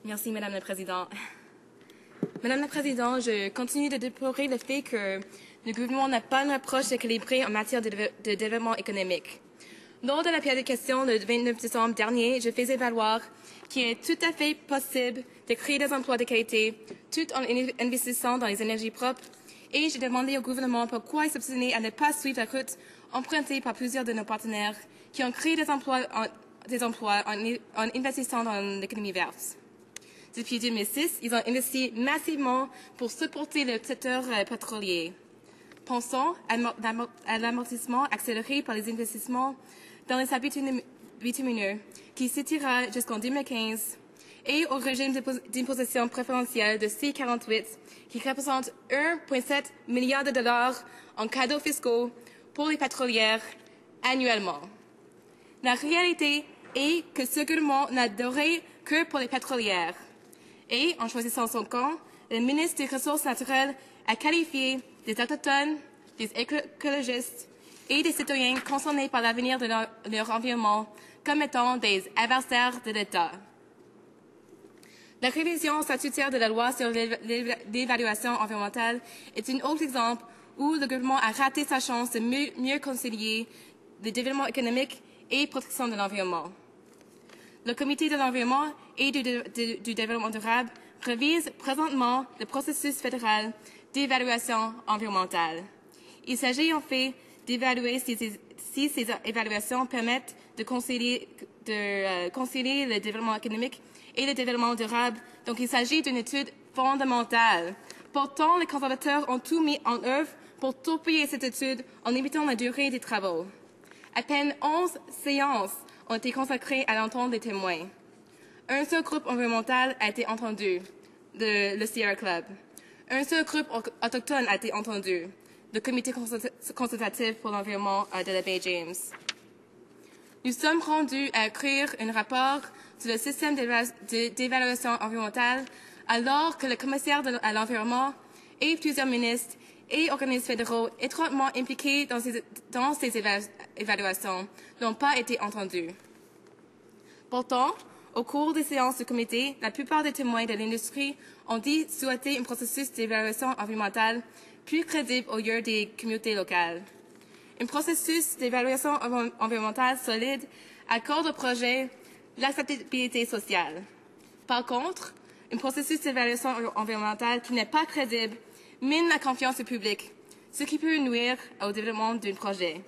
Merci, Madame la Présidente. Madame la Présidente, je continue de déplorer le fait que le gouvernement n'a pas une approche équilibrée en matière de développement économique. Lors de la période de questions le 29 décembre dernier, je faisais valoir qu'il est tout à fait possible de créer des emplois de qualité tout en investissant dans les énergies propres et j'ai demandé au gouvernement pourquoi il s'obstinait à ne pas suivre la route empruntée par plusieurs de nos partenaires qui ont créé des emplois en investissant dans l'économie verte. Depuis 2006, ils ont investi massivement pour supporter le secteur pétrolier. Pensons à l'amortissement accéléré par les investissements dans les sables bitumineux, qui s'étira jusqu'en 2015, et au régime d'imposition préférentielle de C48, qui représente 1,7 milliard de dollars en cadeaux fiscaux pour les pétrolières annuellement. La réalité est que ce gouvernement n'a d'oreille que pour les pétrolières. Et, en choisissant son camp, le ministre des Ressources naturelles a qualifié des autochtones, des écologistes et des citoyens concernés par l'avenir de leur environnement comme étant des adversaires de l'État. La révision statutaire de la loi sur l'évaluation environnementale est un autre exemple où le gouvernement a raté sa chance de mieux concilier le développement économique et protection de l'environnement. Le Comité de l'environnement et du développement durable révise présentement le processus fédéral d'évaluation environnementale. Il s'agit en fait d'évaluer si ces évaluations permettent de concilier le développement économique et le développement durable. Donc, il s'agit d'une étude fondamentale. Pourtant, les conservateurs ont tout mis en œuvre pour torpiller cette étude en limitant la durée des travaux. À peine 11 séances ont été consacrées à l'entente des témoins. Un seul groupe environnemental a été entendu, le Sierra Club. Un seul groupe autochtone a été entendu, le Comité consultatif pour l'environnement de la baie James. Nous sommes rendus à écrire un rapport sur le système d'évaluation environnementale alors que le commissaire à l'environnement et plusieurs ministres et organismes fédéraux étroitement impliqués dans ces évaluations n'ont pas été entendus. Pourtant, au cours des séances du comité, la plupart des témoins de l'industrie ont dit souhaiter un processus d'évaluation environnementale plus crédible au lieu des communautés locales. Un processus d'évaluation environnementale solide accorde au projet l'acceptabilité sociale. Par contre, un processus d'évaluation environnementale qui n'est pas crédible mine la confiance du public, ce qui peut nuire au développement d'un projet.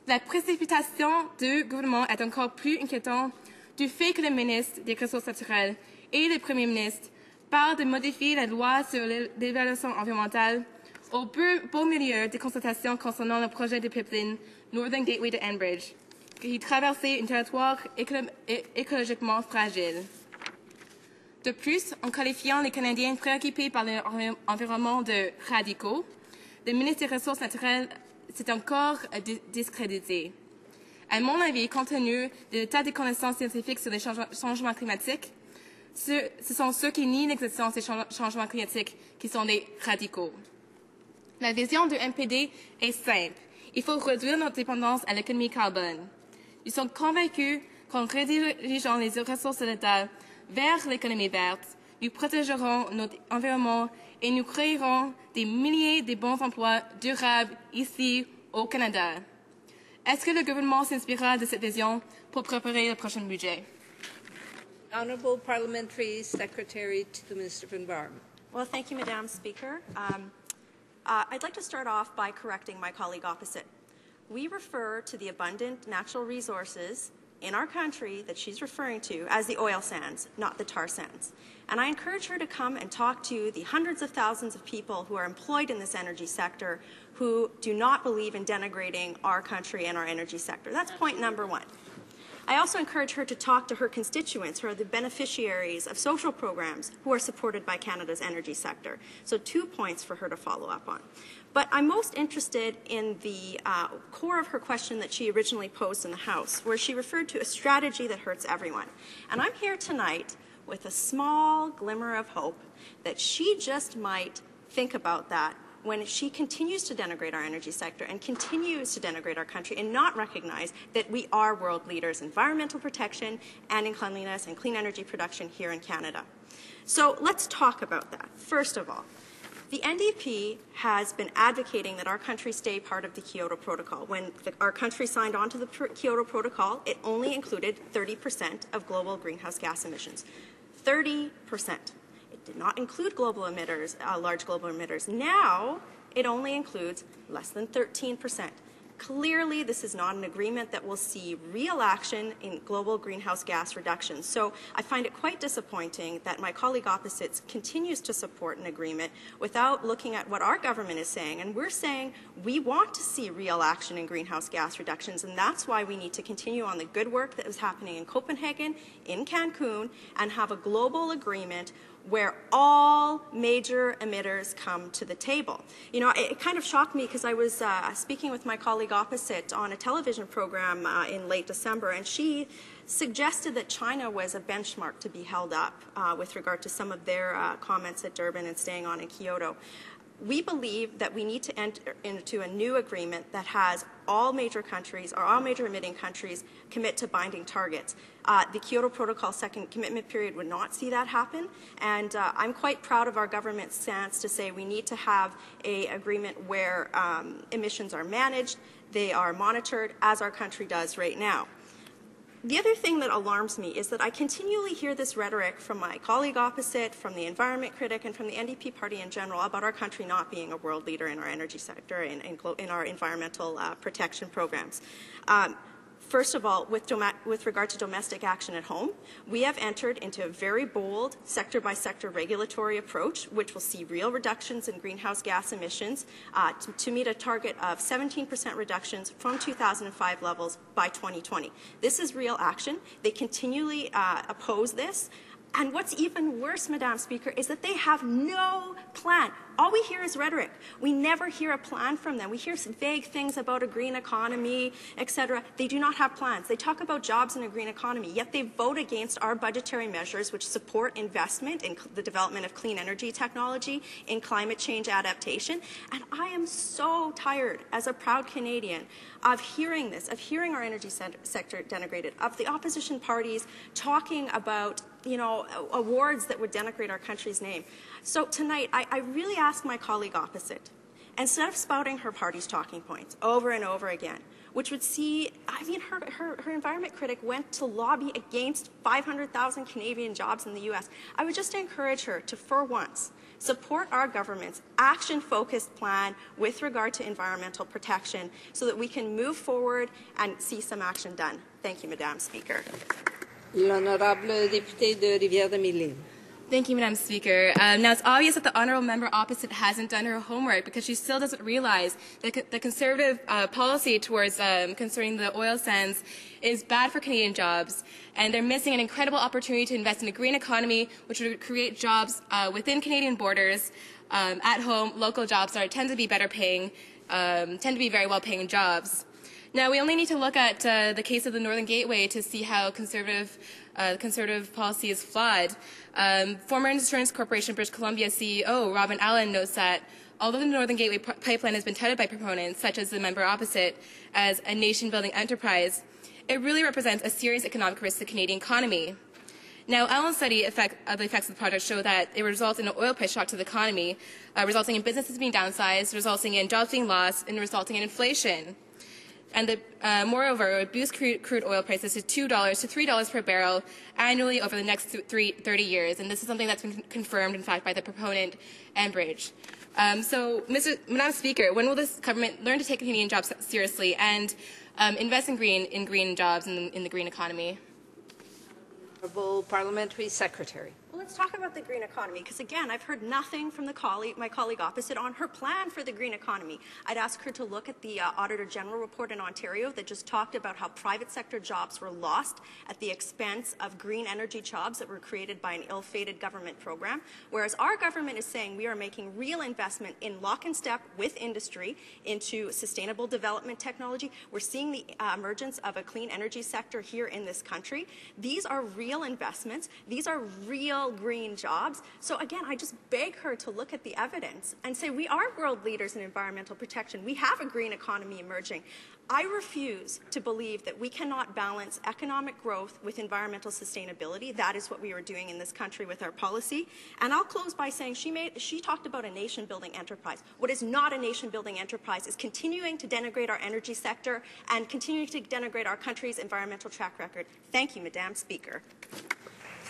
La précipitation du gouvernement est encore plus inquiétante du fait que le ministre des Ressources naturelles et le Premier ministre parlent de modifier la loi sur l'évaluation environnementale au beau milieu des consultations concernant le projet de pipeline Northern Gateway de Enbridge, qui traversait un territoire écologiquement fragile. De plus, en qualifiant les Canadiens préoccupés par l'environnement de radicaux, le ministre des Ressources naturelles s'est encore discrédité. À mon avis, compte tenu de l'état des connaissances scientifiques sur les changements climatiques, ce sont ceux qui nient l'existence des changements climatiques qui sont des radicaux. La vision du MPD est simple. Il faut réduire notre dépendance à l'économie carbone. Nous sommes convaincus qu'en redirigeant les ressources de l'État vers l'économie verte, nous protégerons notre environnement et nous créerons des milliers de bons emplois durables ici au Canada. Est-ce que le gouvernement s'inspirera de cette vision pour préparer le prochain budget? Honourable Parliamentary Secretary to the Minister of Environment. Well, thank you, Madam Speaker. I'd like to start off by correcting my colleague opposite. We refer to the abundant natural resources in our country that she's referring to as the oil sands, not the tar sands. And I encourage her to come and talk to the hundreds of thousands of people who are employed in this energy sector who do not believe in denigrating our country and our energy sector. That's point number one. I also encourage her to talk to her constituents who are the beneficiaries of social programs who are supported by Canada's energy sector. So 2 points for her to follow up on. But I'm most interested in the core of her question that she originally posed in the House, where she referred to a strategy that hurts everyone. And I'm here tonight with a small glimmer of hope that she just might think about that when she continues to denigrate our energy sector and continues to denigrate our country and not recognize that we are world leaders in environmental protection and in cleanliness and clean energy production here in Canada. So let's talk about that. First of all, the NDP has been advocating that our country stay part of the Kyoto Protocol. When our country signed on to the Kyoto Protocol, it only included 30% of global greenhouse gas emissions. 30%. It did not include global emitters, large global emitters. Now, it only includes less than 13%. Clearly, this is not an agreement that will see real action in global greenhouse gas reductions. So I find it quite disappointing that my colleague opposite continues to support an agreement without looking at what our government is saying. And we're saying we want to see real action in greenhouse gas reductions, and that's why we need to continue on the good work that is happening in Copenhagen, in Cancun, and have a global agreement where all major emitters come to the table. You know, it kind of shocked me because I was speaking with my colleague opposite on a television program in late December, and she suggested that China was a benchmark to be held up with regard to some of their comments at Durban and staying on in Kyoto. We believe that we need to enter into a new agreement that has all major countries, or all major emitting countries, commit to binding targets. The Kyoto Protocol second commitment period would not see that happen, and I'm quite proud of our government's stance to say we need to have an agreement where emissions are managed, they are monitored, as our country does right now. The other thing that alarms me is that I continually hear this rhetoric from my colleague opposite, from the environment critic, and from the NDP party in general about our country not being a world leader in our energy sector and in our environmental protection programs. First of all, with regard to domestic action at home, we have entered into a very bold sector-by-sector regulatory approach, which will see real reductions in greenhouse gas emissions to meet a target of 17% reductions from 2005 levels by 2020. This is real action. They continually oppose this. And what's even worse, Madam Speaker, is that they have no plan. All we hear is rhetoric. We never hear a plan from them. We hear vague things about a green economy, etc. They do not have plans. They talk about jobs in a green economy, yet they vote against our budgetary measures which support investment in the development of clean energy technology, in climate change adaptation. And I am so tired, as a proud Canadian, of hearing this, of hearing our energy sector denigrated, of the opposition parties talking about, you know, awards that would denigrate our country's name. So tonight, I really ask my colleague opposite, instead of spouting her party's talking points over and over again, which would see, I mean, her environment critic went to lobby against 500,000 Canadian jobs in the U.S. I would just encourage her to, for once, support our government's action-focused plan with regard to environmental protection so that we can move forward and see some action done. Thank you, Madam Speaker. L'honorable député de Rivière-des-Mille. Thank you, Madam Speaker. Now, it's obvious that the honourable member opposite hasn't done her homework because she still doesn't realize that the Conservative policy towards concerning the oil sands is bad for Canadian jobs, and they're missing an incredible opportunity to invest in a green economy which would create jobs within Canadian borders, at home, local jobs that tend to be better paying, tend to be very well-paying jobs. Now, we only need to look at the case of the Northern Gateway to see how conservative policy is flawed. Former Insurance Corporation British Columbia CEO Robin Allen notes that although the Northern Gateway pipeline has been touted by proponents, such as the member opposite, as a nation-building enterprise, it really represents a serious economic risk to the Canadian economy. Now, Allen's study of the effects of the project show that it results in an oil price shock to the economy, resulting in businesses being downsized, resulting in jobs being lost, and resulting in inflation. And moreover, it would boost crude oil prices to $2 to $3 per barrel annually over the next 30 years. And this is something that's been confirmed, in fact, by the proponent, Enbridge. So, Madam Speaker, when will this government learn to take Canadian jobs seriously and invest in green jobs in the green economy? Honourable Parliamentary Secretary. Well, let's talk about the green economy, because again, I've heard nothing from my colleague opposite on her plan for the green economy. I'd ask her to look at the Auditor General report in Ontario that just talked about how private sector jobs were lost at the expense of green energy jobs that were created by an ill-fated government program, whereas our government is saying we are making real investment in lock and step with industry into sustainable development technology. We're seeing the emergence of a clean energy sector here in this country. These are real investments. These are real green jobs. So again, I just beg her to look at the evidence and say we are world leaders in environmental protection. We have a green economy emerging. I refuse to believe that we cannot balance economic growth with environmental sustainability. That is what we are doing in this country with our policy. And I'll close by saying she talked about a nation-building enterprise. What is not a nation-building enterprise is continuing to denigrate our energy sector and continuing to denigrate our country's environmental track record. Thank you, Madam Speaker.